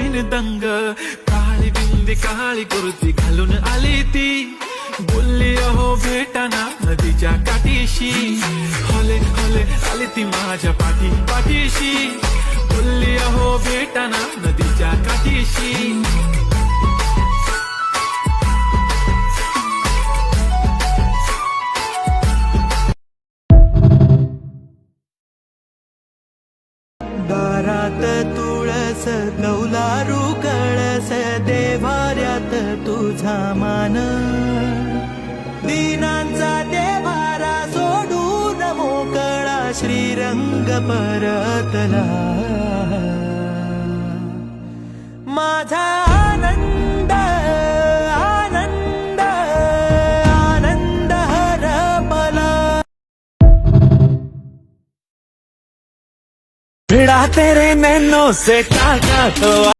होईन दंग. काळी बिंदी काळी कुर्ती घालून आली ती, बोलली अहो भेटाना नदीच्या काठीशी. हले हले आली ती माझ्या पाठीशी, बोलली अहो भेटाना नदीच्या काठीशी. दारात तुळस कौलारू कळस, देवाऱ्यात तुझा मान. दीनांचा देवारा सोडून मोकळा श्रीरंग परतला. माझा आनंद आनंद आनंद हरपला. भिड़ा तेरे नैनों से काटा तो